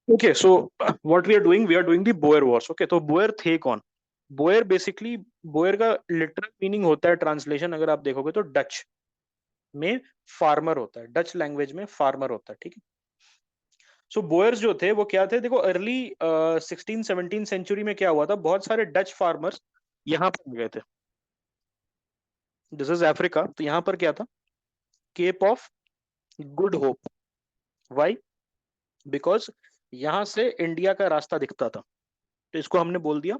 Okay, so what we are doing the Boer wars. Okay, तो Boer थे कौन? Boyer basically, Boyer का लिटरल मीनिंग होता है, ट्रांसलेशन अगर आप देखोगे तो डच में फार्मर होता है, डच लैंग्वेज में फार्मर होता है, ठीक है। सो बोयर्स जो थे वो क्या थे, देखो अर्ली 16 17 सेंचुरी में क्या हुआ था, बहुत सारे डच फार्मर्स यहाँ पर आ गए थे। दिस इज अफ्रीका, तो यहाँ पर क्या था, Cape of Good Hope. Why? Because यहाँ से इंडिया का रास्ता दिखता था, तो इसको हमने बोल दिया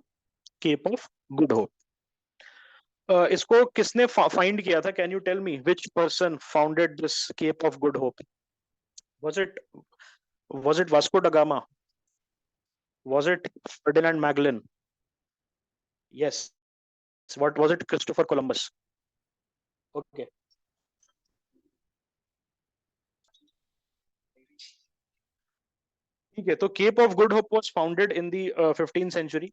केप ऑफ गुड होप। इसको किसने फाइंड किया था? Can you tell me which person founded this Cape of Good Hope? was it was it Vasco da Gama? Was it Ferdinand Magellan? Yes. What was it? Christopher Columbus. Okay. ठीक है, तो Cape of Good Hope was founded in the 15 century.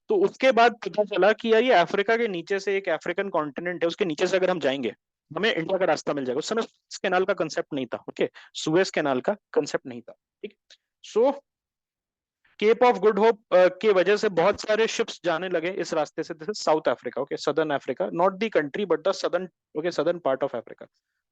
तो उसके बाद पता चला कि यार ये अफ्रीका के नीचे से एक अफ्रीकन कॉन्टिनेंट है, उसके नीचे से अगर हम जाएंगे हमें इंडिया का रास्ता मिल जाएगा। उस समय सुएज कैनाल का कंसेप्ट नहीं था। ओके, सुएज कैनाल का कंसेप्ट नहीं था, ठीक। सो केप ऑफ गुड होप के वजह से बहुत सारे शिप्स जाने लगे इस रास्ते से। This is south Africa, okay, southern Africa, not the country but the southern, okay, southern part of Africa.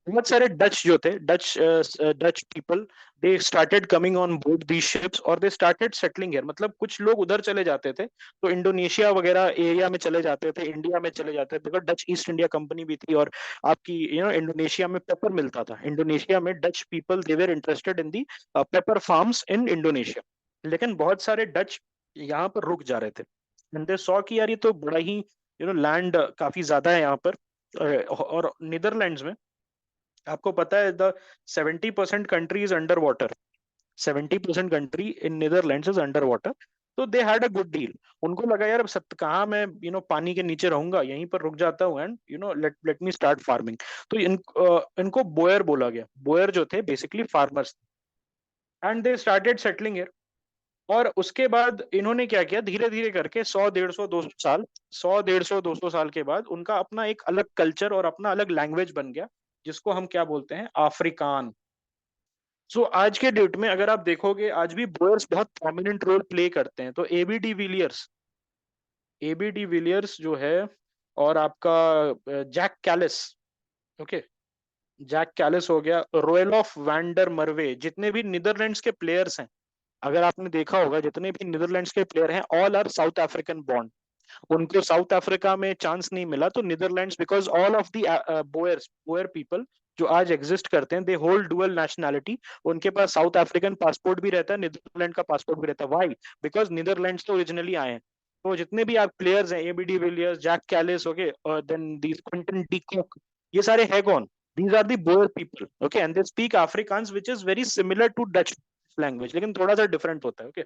बहुत सारे डच जो थे, Dutch people, they started coming on board the ships और दे स्टार्टेड सेटलिंग हियर। मतलब कुछ लोग उधर चले जाते थे, तो इंडोनेशिया वगैरह एरिया में चले जाते थे, इंडिया में चले जाते थे, because Dutch east India company भी थी। और आपकी इंडोनेशिया में पेपर मिलता था। इंडोनेशिया में Dutch people, they were interested in the paper farms in Indonesia. लेकिन बहुत सारे डच यहाँ पर रुक जा रहे थे, एंड दे सॉ कि यार ये तो बड़ा ही लैंड काफी ज्यादा है यहाँ पर। और नीदरलैंड्स में आपको पता है, the 70% country is under water. 70% country in Netherlands is under water. तो they had a good deal. उनको लगा यार अब सत्य कहाँ मैं पानी के नीचे रहूंगा, यहीं पर रुक जाता हूँ, and let let me start farming. तो इनको बोयर बोला गया। बोयर जो थे basically farmers, and they started settling. और उसके बाद इन्होंने क्या किया, धीरे धीरे करके 100 150 200 साल, 100 150 200 साल के बाद उनका अपना एक अलग कल्चर और अपना अलग लैंग्वेज बन गया, जिसको हम क्या बोलते हैं, अफ्रीकान। सो आज के डेट में अगर आप देखोगे, आज भी बोयर्स बहुत प्रोमिनेंट रोल प्ले करते हैं। तो एबी डिविलियर्स, एबी डिविलियर्स जो है, और आपका Jack Kallis, okay, Jack Kallis हो गया, रॉयल ऑफ वैंडर मरवे, जितने भी नीदरलैंड्स के प्लेयर्स हैं, अगर आपने देखा होगा जितने भी नीदरलैंड्स के प्लेयर हैं, all are South African born. उनको साउथ अफ्रीका में चांस नहीं मिला, तो Netherlands, because all of the Boer people जो आज एग्जिस्ट करते हैं, दे होल्ड डुअल नेशनैलिटी। उनके पास साउथ अफ्रीकन पासपोर्ट भी रहता है, नीदरलैंड का पासपोर्ट भी रहता है। वाई? बिकॉज नीदरलैंड्स तो ओरिजिनली आए हैं। तो जितने भी आप प्लेयर्स हैं, AB de Villiers, Jack Kallis, okay, और then the Quinton de Kock, ये सारे है कौन? These are the Boer people, okay, and they speak Afrikaans which is very similar to Dutch language, लेकिन थोड़ा सा डिफरेंट होता है, okay.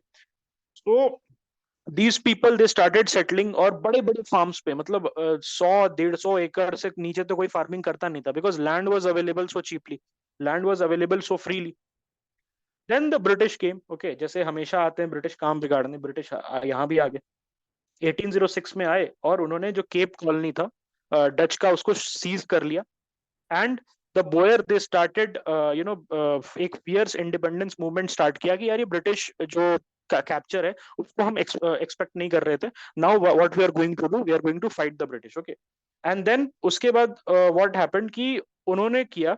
So these people they started settling, और बड़े बड़े फार्म्स पे, मतलब 100 150 एकड़ से नीचे तो कोई फार्मिंग करता नहीं था, because land was available so cheaply, land was available so freely. Then the British came, okay, जैसे हमेशा आते हैं ब्रिटिश काम बिगाड़ने, ब्रिटिश यहाँ भी आ गए। 1806 में आए और उन्होंने जो केप कॉलोनी था डच का, उसको सीज कर लिया। And the Boyer they started एक फियर्स इंडिपेंडेंस मूवमेंट स्टार्ट किया कि यार ये ब्रिटिश जो कैप्चर है उसको हम एक्सपेक्ट नहीं कर रहे थे। Now what we are going to do, we are going to fight the British, okay. And then उसके बाद व्हाट हैपेंड कि उन्होंने किया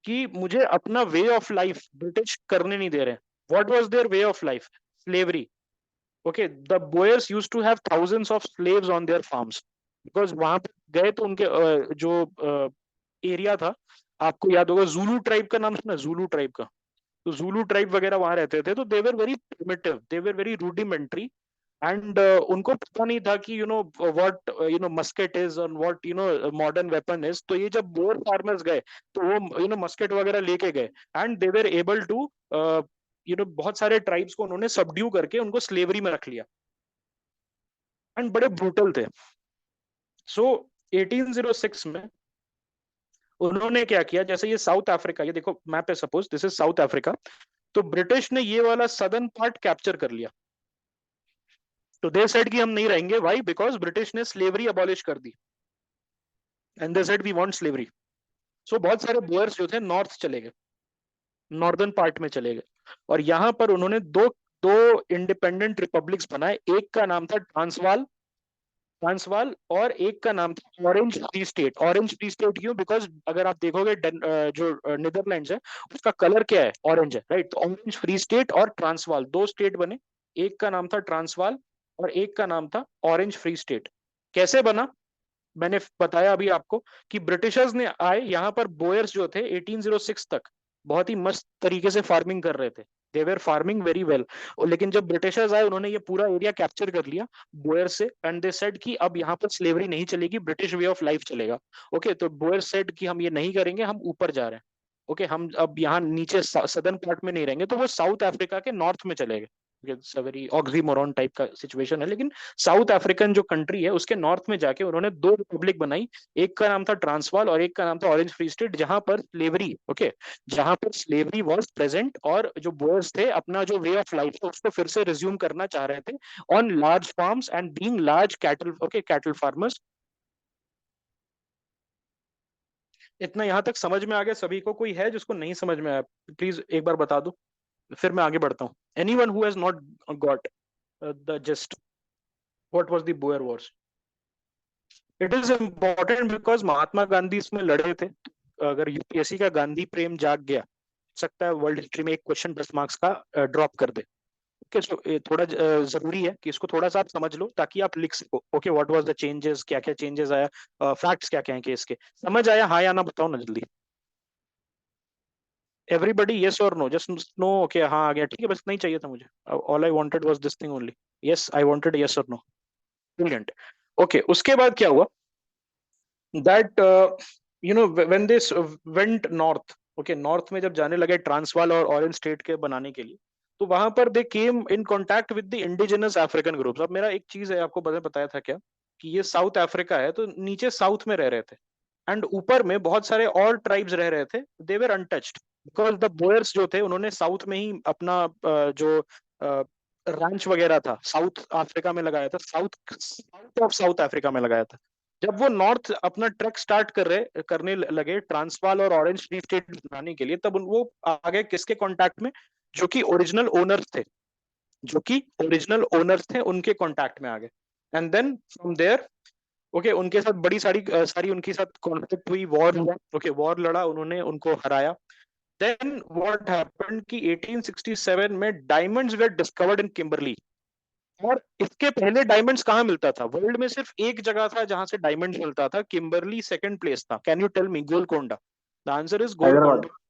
कि मुझे अपना वे ऑफ लाइफ ब्रिटिश करने नहीं दे रहे। What was their way of life? Slavery, okay. The Boers used to have thousands of slaves on their farms, because वहां पे गए तो उनके जो एरिया था, आपको याद होगा जूलू ट्राइब का नाम सुना, जूलू ट्राइब का? तो जूलू ट्राइब वगैरह वहां रहते थे, तो they were very primitive, they were very rudimentary. And उनको पता नहीं था कि व्हाट मस्केट इज और व्हाट मॉडर्न वेपन इज। तो ये जब बोर फार्मर्स गए, तो वो मस्केट वगैरह लेके गए, and they were able to बहुत सारे ट्राइब्स को उन्होंने सबड्यू करके उनको स्लेवरी में रख लिया, एंड बड़े ब्रूटल थे। सो 1806 में उन्होंने क्या किया, जैसे ये साउथ अफ्रीका, ये देखो मैप पे, suppose this is south Africa, तो ब्रिटिश ने ये वाला सदर्न पार्ट कैप्चर कर लिया। तो दे सेड कि हम नहीं रहेंगे। वाई? बिकॉज ब्रिटिश ने स्लेवरी अबॉलिश कर दी, and they said we want slavery. So बहुत सारे बोयर्स जो थे नॉर्थ चले गए, नॉर्दर्न पार्ट में चले गए। और यहाँ पर उन्होंने दो दो इंडिपेंडेंट रिपब्लिक्स बनाए। एक का नाम था ट्रांसवाल, और एक का नाम था orange Free state. Orange Free state क्यों? बिकॉज अगर आप देखोगे जो नीदरलैंड्स है उसका कलर क्या है? ऑरेंज है, राइट? तो ऑरेंज फ्री स्टेट और ट्रांसवाल, दो स्टेट बने। एक का नाम था ट्रांसवाल और एक का नाम था ऑरेंज फ्री स्टेट। कैसे बना? मैंने बताया अभी आपको कि ब्रिटिशर्स ने आए यहाँ पर, बोयर्स जो थे 1806 तक बहुत ही मस्त तरीके से फार्मिंग कर रहे थे। दे वर फार्मिंग वेरी वेल। लेकिन जब ब्रिटिशर्स आए उन्होंने ये पूरा एरिया कैप्चर कर लिया बोयर से, एंड दे सेड कि अब यहाँ पर स्लेवरी नहीं चलेगी, ब्रिटिश वे ऑफ लाइफ चलेगा। ओके, तो बोयर सेड कि हम ये नहीं करेंगे, हम ऊपर जा रहे हैं। ओके, हम अब यहाँ नीचे सदर्न पार्ट में नहीं रहेंगे, तो वो साउथ अफ्रीका के नॉर्थ में चले गए। It's a very oxymoron type का सिचुएशन है, लेकिन साउथ अफ्रीकन जो कंट्री है उसके नॉर्थ में जाके उन्होंने दो रिपब्लिक बनाई। एक का नाम था ट्रांसवाल और एक का नाम था ऑरेंज फ्री स्टेट, जहां पर स्लेवरी, ओके, जहां पर स्लेवरी वाज प्रेजेंट, और जो बोयर्स थे अपना जो वे ऑफ लाइफ है उसको फिर से रिज्यूम करना चाह रहे थे on large farms and being large cattle, okay, cattle farmers. इतना यहाँ तक समझ में आ गया सभी को? कोई है जिसको नहीं समझ में आया? प्लीज एक बार बता दो, फिर मैं आगे बढ़ता हूँ। Anyone who has not got the just what was the Boer wars? It is important because Mahatma Gandhi इसमें लड़े थे। अगर यूपीएससी का गांधी प्रेम जाग गया, हो सकता है वर्ल्ड हिस्ट्री में एक क्वेश्चन 10 मार्क्स का ड्रॉप कर दे। ओके, सो थोड़ा जरूरी है कि इसको थोड़ा सा आप समझ लो ताकि आप लिख सको। Okay, what was the changes, क्या क्या चेंजेस आया, फैक्ट्स क्या क्या हैं केस के। समझ आया? हाँ या ना बताओ ना जल्दी। Everybody yes or no? Just no. Okay, हाँ आ गया, ठीक है, बस नहीं चाहिए था मुझे। All I wanted was this thing only. Yes, I wanted yes or no. Brilliant. Okay, उसके बाद क्या हुआ? That when this went north, okay, north में जब जाने लगे ट्रांसवाल और ऑरेंज स्टेट के बनाने के लिए, तो वहां पर they came in contact with the indigenous African groups. अब मेरा एक चीज है, आपको बताया था क्या कि ये साउथ अफ्रीका है, तो नीचे साउथ में रह रहे थे एंड ऊपर में बहुत सारे और ट्राइब्स रह रहे थे। दे वर अनटच्ड बिकॉज द बोयर्स जो थे उन्होंने साउथ में ही अपना जो रैंच वगैरह था साउथ अफ्रीका में लगाया था, साउथ ऑफ साउथ अफ्रीका में लगाया था। जब वो नॉर्थ अपना ट्रैक स्टार्ट करने लगे ट्रांसवाल और ऑरेंज फ्री स्टेट बनाने के लिए, तब वो आ गए किसके कांटेक्ट में? जो कि ओरिजिनल ओनर्स थे, उनके कांटेक्ट में आ गए। And then from there, okay, उनके साथ बड़ी सारी सारी उनके साथ कॉन्फ्लिक्ट हुई, वॉर हुआ। ओके, वॉर लड़ा, उन्होंने उनको हराया। देन व्हाट हैपेंड कि 1867 में diamonds were discovered in Kimberley. और इसके पहले डायमंड्स कहाँ मिलता था? वर्ल्ड में सिर्फ एक जगह था जहां से डायमंड्स मिलता था, किम्बरली सेकंड प्लेस था। Can you tell me? Golconda. The answer is Hyderabad. Golconda.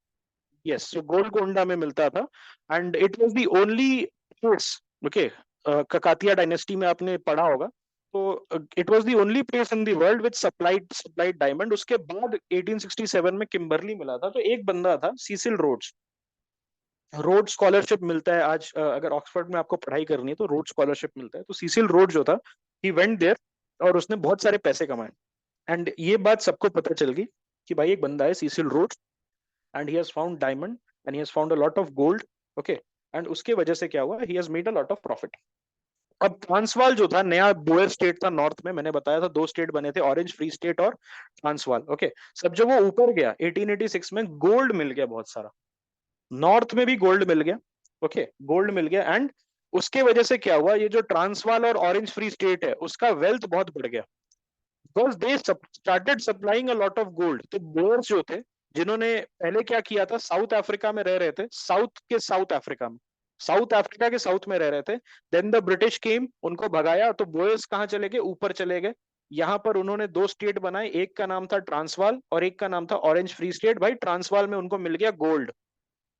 Yes, so Golconda में मिलता था and it was the only place. Okay, Kakatiya dynasty में आपने पढ़ा होगा, तो it was the only place in the world which supplied diamond. उसके बाद 1867 में किम्बरली मिला था। तो एक बंदा था सीसिल रोड्स, रोड स्कॉलरशिप मिलता है आज, अगर ऑक्सफोर्ड में आपको पढ़ाई करनी है तो रोड स्कॉलरशिप मिलता है। तो सीसिल रोड जो था, ही वेंट देयर और उसने बहुत सारे पैसे कमाए। एंड ये बात सबको पता चल गई कि भाई एक बंदा है Cecil Rhodes and he has found diamond and he has found a lot of gold. Okay, and उसके वजह से क्या हुआ? He has made a lot of profit. अब ट्रांसवाल जो था नया बोयर स्टेट था नॉर्थ में, मैंने बताया था दो स्टेट बने थे, ऑरेंज फ्री स्टेट और ट्रांसवाल। ओके, सब जब वो ऊपर गया 1886 में, गोल्ड मिल गया बहुत सारा, नॉर्थ में भी गोल्ड मिल गया। ओके, गोल्ड मिल गया एंड उसके वजह से क्या हुआ? ये जो ट्रांसवाल और ऑरेंज फ्री स्टेट है उसका वेल्थ बहुत बढ़ गया because they started supplying a lot of gold. तो बोयर्स जो थे, जिन्होंने पहले क्या किया था, साउथ अफ्रीका में रह रहे थे, साउथ अफ्रीका में, साउथ अफ्रीका के साउथ में रह रहे थे। देन द ब्रिटिश केम, उनको भगाया, तो बोयर्स कहाँ चले गए? ऊपर चले गए। यहाँ पर उन्होंने दो स्टेट बनाए, एक का नाम था ट्रांसवाल और एक का नाम था ऑरेंज फ्री स्टेट। भाई ट्रांसवाल में उनको मिल गया गोल्ड,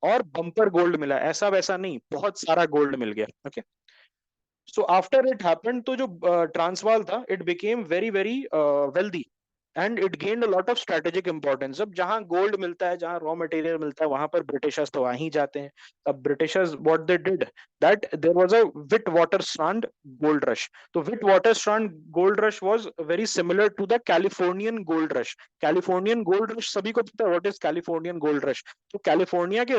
और बम्पर गोल्ड मिला, ऐसा वैसा नहीं, बहुत सारा गोल्ड मिल गया। Okay, so after it happened, तो जो ट्रांसवाल था, it became very very wealthy and it gained a lot of strategic importance. अब जहां गोल्ड मिलता है, जहां रॉ मटेरियल मिलता है, वहां पर ब्रिटिशर्स तो वहीं जाते हैं। अब Britishers what they did, that there was a Witwatersrand gold rush. तो Witwatersrand gold rush was very similar to the Californian gold rush. Californian gold rush सभी को पता है what is Californian gold rush. तो California के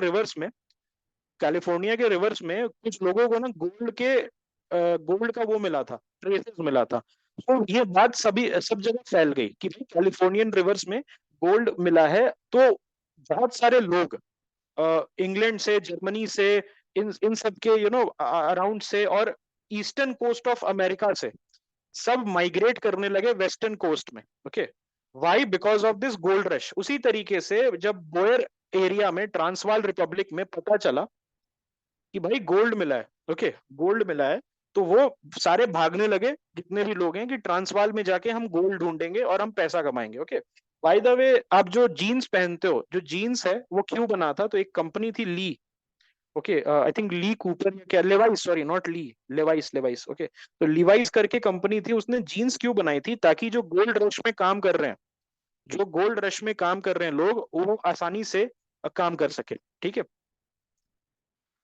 rivers में कुछ लोगों को ना गोल्ड का वो मिला था, ट्रेसेस मिला था। तो ये बात सब जगह फैल गई कि भाई कैलिफोर्नियन रिवर्स में गोल्ड मिला है। तो बहुत सारे लोग इंग्लैंड से, जर्मनी से, इन सब के अराउंड से, और ईस्टर्न कोस्ट ऑफ अमेरिका से सब माइग्रेट करने लगे वेस्टर्न कोस्ट में। Okay, why? Because of this gold rush. उसी तरीके से जब बोयर एरिया में, ट्रांसवाल रिपब्लिक में पता चला कि भाई गोल्ड मिला है, ओके, गोल्ड मिला है, तो वो सारे भागने लगे जितने भी लोग हैं कि ट्रांसवाल में जाके हम गोल्ड ढूंढेंगे और हम पैसा कमाएंगे। ओके, बाय द वे, आप जो जीन्स पहनते हो, जो जीन्स है वो क्यों बना था? तो एक कंपनी थी Lee, okay, I think Lee Cooper या क्या, Levi's, sorry not Lee, Levi's, Levi's, okay. तो लिवाइस करके कंपनी थी, उसने जीन्स क्यों बनाई थी? ताकि जो गोल्ड रश में काम कर रहे हैं, जो गोल्ड रश में काम कर रहे हैं लोग, वो आसानी से काम कर सके। ठीक है।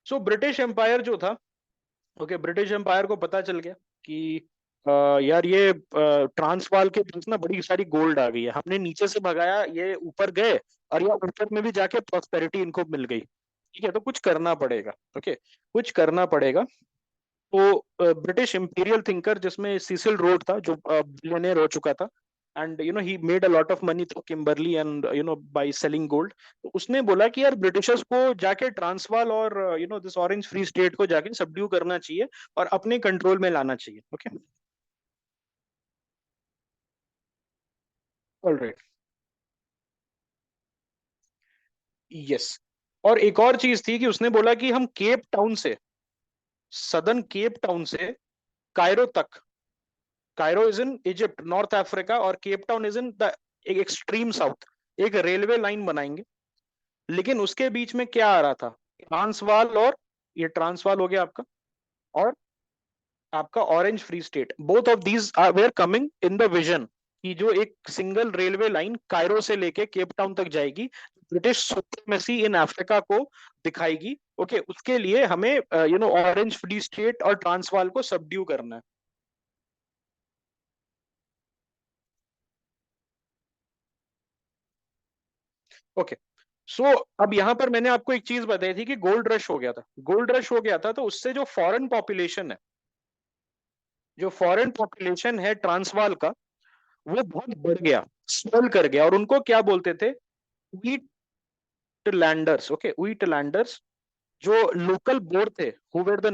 सो ब्रिटिश एम्पायर जो था, ओके, ब्रिटिश एम्पायर को पता चल गया कि यार ये ट्रांसवाल के पास ना बड़ी सारी गोल्ड आ गई है, हमने नीचे से भगाया, ये ऊपर गए, और या ऊपर में भी जाके प्रॉस्पेरिटी इनको मिल गई। ठीक है, तो कुछ करना पड़ेगा। ओके, कुछ करना पड़ेगा। तो ब्रिटिश इंपीरियल थिंकर, जिसमें सीसिल रोड था, जो बिलियनियर हो चुका था, and he made a lot of money through Kimberley and by selling gold. तो उसने बोला कि यार ब्रिटिशर्स को जाके ट्रांसवाल और दिस ऑरेंज फ्री स्टेट को जाके सबड्यू करना चाहिए और अपने कंट्रोल में लाना चाहिए। Okay, alright, yes. और एक और चीज थी कि उसने बोला कि हम केप टाउन से, सदर्न केप टाउन से कायरो तक, Cairo is in Egypt, North Africa, और Cape Town is in the extreme south, एक रेलवे लाइन बनाएंगे। लेकिन उसके बीच में क्या आ रहा था? ट्रांसवाल, और ये ट्रांसवाल हो गया आपका, और आपका Orange Free State, both of these are were coming in the vision, कि जो एक सिंगल रेलवे लाइन कायरो से लेके केप टाउन तक जाएगी, ब्रिटिश सुप्रीमेसी इन अफ्रीका को दिखाएगी। ओके, उसके लिए हमें ऑरेंज फ्री स्टेट और ट्रांसवाल को सबड्यू करना है। ओके, सो अब यहां पर मैंने आपको एक चीज बताई थी कि गोल्ड रश हो गया था, गोल्ड रश हो गया था, तो उससे जो फॉरेन पॉपुलेशन है, जो फॉरेन पॉपुलेशन है ट्रांसवाल का, वो बहुत बढ़ गया, स्वेल कर गया, और उनको क्या बोलते थे? Wheat landers. Okay, wheat landers, जो लोकल बोर थे, who were the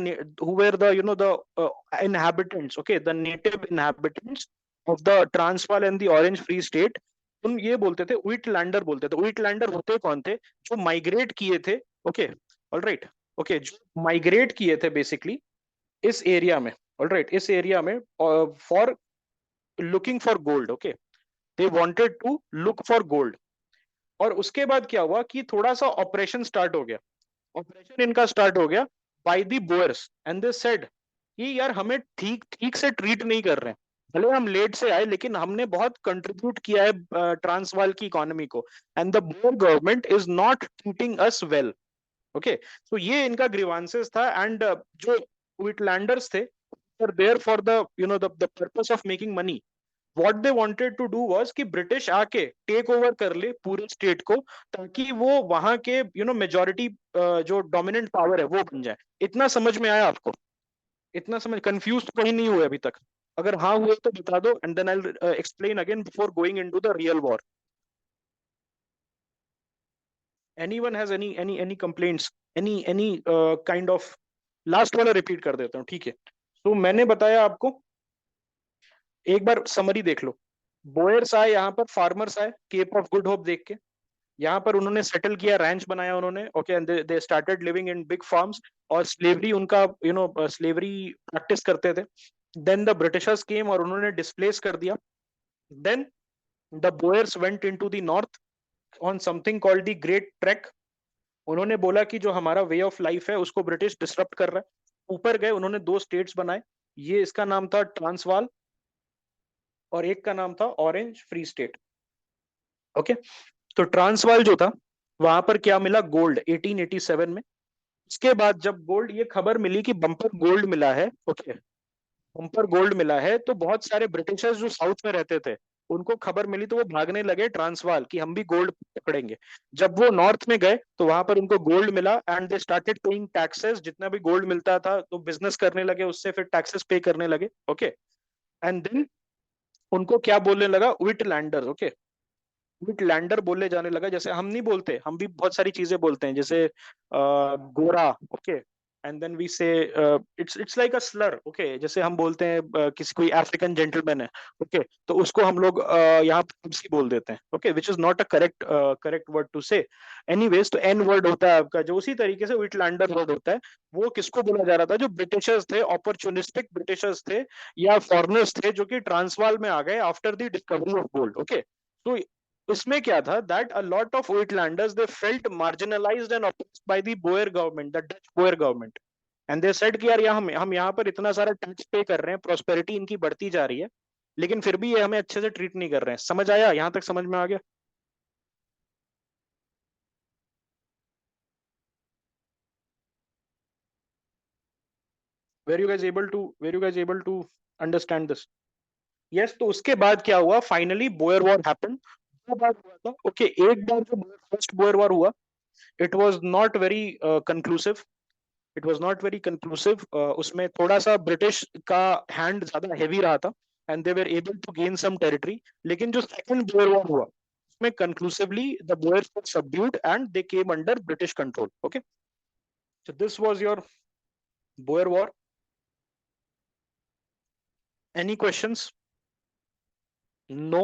the inhabitants, okay, the native inhabitants of the Transvaal and the Orange Free State, उन ये बोलते थे, व्हीटलैंडर बोलते थे। व्हीटलैंडर होते कौन थे? जो माइग्रेट किए थे। ओके, ऑलराइट, ओके, जो माइग्रेट किए थे बेसिकली इस एरिया में, ऑलराइट, इस एरिया में for looking for gold. Okay, they wanted to look for gold. और उसके बाद क्या हुआ कि थोड़ा सा ऑपरेशन स्टार्ट हो गया, ऑपरेशन इनका स्टार्ट हो गया by the Boers, and they said कि यार हमें ठीक ठीक से ट्रीट नहीं कर रहे हैं, भले हम लेट से आए लेकिन हमने बहुत कंट्रीब्यूट किया है ट्रांसवाल की इकोनॉमी को, and the Boer government is not treating us well. Okay, तो ये इनका ग्रीवांसेस था, एंड जो विटलैंडर्स थे, they're for the the purpose of making money. What they wanted to do was कि ब्रिटिश आके टेक ओवर कर ले पूरे स्टेट को, ताकि वो वहां के मेजोरिटी जो डोमिनेंट पावर है वो बन जाए। इतना समझ में आया आपको? इतना समझ, कंफ्यूज तो कहीं नहीं हुए अभी तक? अगर हाँ हुए तो बता दो, and then I explain again before going into the real war. Anyone has any complaints, any kind of? Last वाला रिपीट कर देता हूँ, ठीक है। तो मैंने बताया आपको, एक बार समरी देख लो। बोयर्स आए यहाँ पर, फार्मर्स आए केप ऑफ गुड होप देख के, यहाँ पर उन्होंने सेटल किया, रैंच बनाया उन्होंने। Okay, and they started living in big farms, और स्लेवरी उनका स्लेवरी प्रैक्टिस करते थे। देन द ब्रिटिशर्स केम और उन्होंने डिस्प्लेस कर दिया। Then the Boers went into the north on something called the great trek. उन्होंने बोला कि जो हमारा वे ऑफ लाइफ है उसको ब्रिटिश डिसरप्ट कर रहा है। ऊपर गए, उन्होंने दो स्टेट्स बनाए, ये इसका नाम था ट्रांसवाल, और एक का नाम था ऑरेंज फ्री स्टेट। ओके, तो ट्रांसवाल जो था, वहां पर क्या मिला? गोल्ड 1887 में। उसके बाद जब गोल्ड, ये खबर मिली कि बम्पर गोल्ड मिला है, ओके, बम्पर गोल्ड मिला है, तो बहुत सारे ब्रिटिशर्स जो साउथ में रहते थे, उनको खबर मिली, तो वो भागने लगे ट्रांसवाल कि हम भी गोल्ड पकड़ेंगे। जब वो नॉर्थ में गए तो वहां पर उनको गोल्ड मिला, and they started paying taxes, जितना भी गोल्ड मिलता था तो बिजनेस करने लगे उससे, फिर टैक्सेस पे करने लगे। ओके, एंड देन उनको क्या बोलने लगा? विटलैंडर्स। ओके, विटलैंडर बोले जाने लगा। जैसे हम नहीं बोलते, हम भी बहुत सारी चीजें बोलते हैं, जैसे गोरा, ओके, एंड देन वी से it's like a Slur, okay. जैसे हम बोलते हैं किसी कोई अफ्रीकन जेंटलमैन है, ओके, तो उसको हम लोग यहाँ पे बोल देते हैं, okay, which is not a correct correct word to say. Anyways, तो एन वर्ड होता है आपका, जो उसी तरीके से विटलैंडर वर्ड होता है। वो किसको बोला जा रहा था? जो ब्रिटिशर्स थे, अपॉर्चुनिस्टिक ब्रिटिशर्स थे या फॉरेनर्स थे, जो कि ट्रांसवाल में आ गए after the discovery of gold, okay. तो इसमें क्या था, that a lot of Uitlanders they felt marginalized and oppressed by the Boer government, the Dutch Boer government, and they said कि यार यहाँ हम यहाँ पर इतना सारा टैक्स पे कर रहे हैं, प्रॉस्पेरिटी इनकी बढ़ती जा रही है, लेकिन फिर भी ये हमें अच्छे से ट्रीट नहीं कर रहे हैं। समझ आया? यहाँ तक समझ में आ गया? Were you guys able to understand this? Yes. तो उसके बाद क्या हुआ? Finally Boer war happened. दो बार हुआ था, ओके। एक बार जो फर्स्ट बोयर वॉर हुआ, it was not very conclusive, it was not very conclusive. उसमें थोड़ा सा ब्रिटिश का हैंड ज्यादा हैवी रहा था, and they were able to gain some territory. लेकिन जो सेकंड बोयर वॉर हुआ, उसमें conclusively the Boers were subdued and they came under British control, okay. So this was your Boer war. Any questions? No?